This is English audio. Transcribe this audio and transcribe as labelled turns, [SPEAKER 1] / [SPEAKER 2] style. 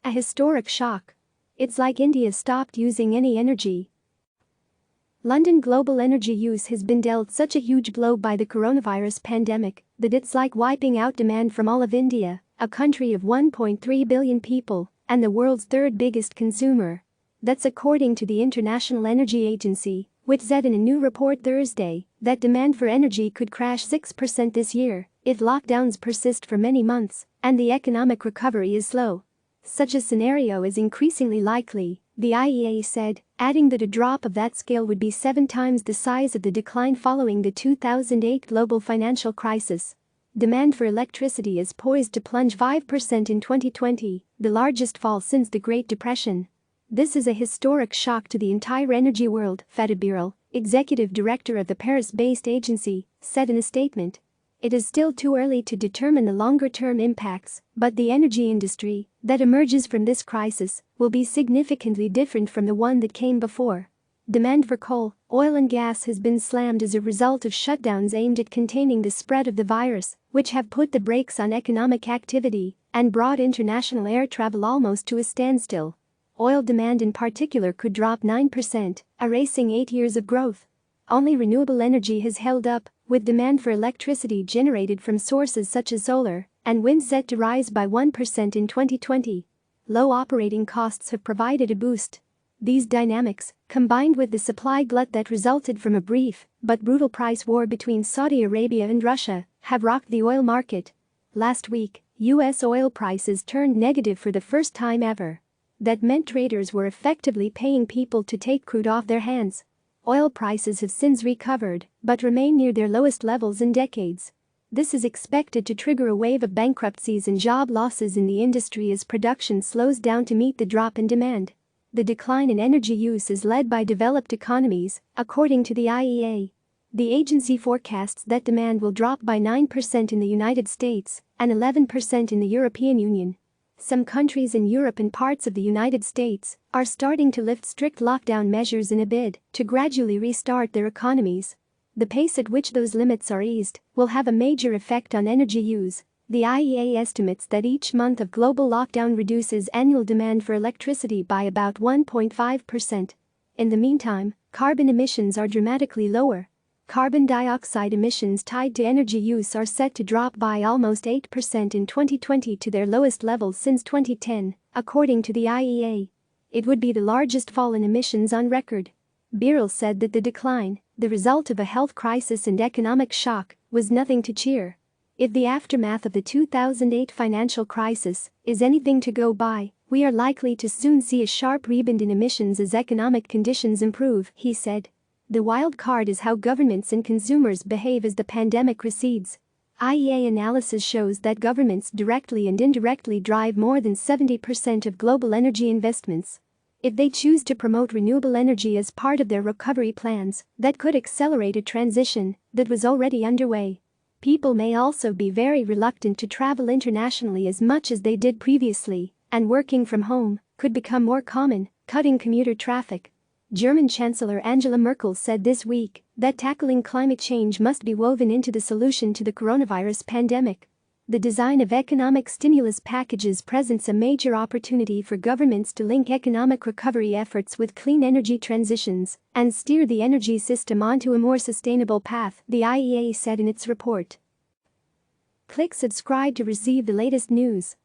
[SPEAKER 1] A historic shock. It's like India stopped using any energy. London global energy use has been dealt such a huge blow by the coronavirus pandemic that it's like wiping out demand from all of India, a country of 1.3 billion people and the world's third biggest consumer. That's according to the International Energy Agency, which said in a new report Thursday that demand for energy could crash 6% this year if lockdowns persist for many months and the economic recovery is slow. Such a scenario is increasingly likely, the IEA said, adding that a drop of that scale would be 7 times the size of the decline following the 2008 global financial crisis. Demand for electricity is poised to plunge 5% in 2020, the largest fall since the Great Depression. This is a historic shock to the entire energy world, Fatih Birol, executive director of the Paris-based agency, said in a statement. It is still too early to determine the longer-term impacts, but the energy industry that emerges from this crisis will be significantly different from the one that came before. Demand for coal, oil and gas has been slammed as a result of shutdowns aimed at containing the spread of the virus, which have put the brakes on economic activity and brought international air travel almost to a standstill. Oil demand in particular could drop 9%, erasing 8 years of growth. Only renewable energy has held up, with demand for electricity generated from sources such as solar and wind set to rise by 1% in 2020. Low operating costs have provided a boost. These dynamics, combined with the supply glut that resulted from a brief but brutal price war between Saudi Arabia and Russia, have rocked the oil market. Last week, U.S. oil prices turned negative for the first time ever. That meant traders were effectively paying people to take crude off their hands. Oil prices have since recovered, but remain near their lowest levels in decades. This is expected to trigger a wave of bankruptcies and job losses in the industry as production slows down to meet the drop in demand. The decline in energy use is led by developed economies, according to the IEA. The agency forecasts that demand will drop by 9% in the United States and 11% in the European Union. Some countries in Europe and parts of the United States are starting to lift strict lockdown measures in a bid to gradually restart their economies. The pace at which those limits are eased will have a major effect on energy use. The IEA estimates that each month of global lockdown reduces annual demand for electricity by about 1.5%. In the meantime, carbon emissions are dramatically lower. Carbon dioxide emissions tied to energy use are set to drop by almost 8% in 2020 to their lowest levels since 2010, according to the IEA. It would be the largest fall in emissions on record. Birol said that the decline, the result of a health crisis and economic shock, was nothing to cheer. If the aftermath of the 2008 financial crisis is anything to go by, we are likely to soon see a sharp rebound in emissions as economic conditions improve, he said. The wild card is how governments and consumers behave as the pandemic recedes. IEA analysis shows that governments directly and indirectly drive more than 70% of global energy investments. If they choose to promote renewable energy as part of their recovery plans, that could accelerate a transition that was already underway. People may also be very reluctant to travel internationally as much as they did previously, and working from home could become more common, cutting commuter traffic. German Chancellor Angela Merkel said this week that tackling climate change must be woven into the solution to the coronavirus pandemic. The design of economic stimulus packages presents a major opportunity for governments to link economic recovery efforts with clean energy transitions and steer the energy system onto a more sustainable path, the IEA said in its report. Click subscribe to receive the latest news.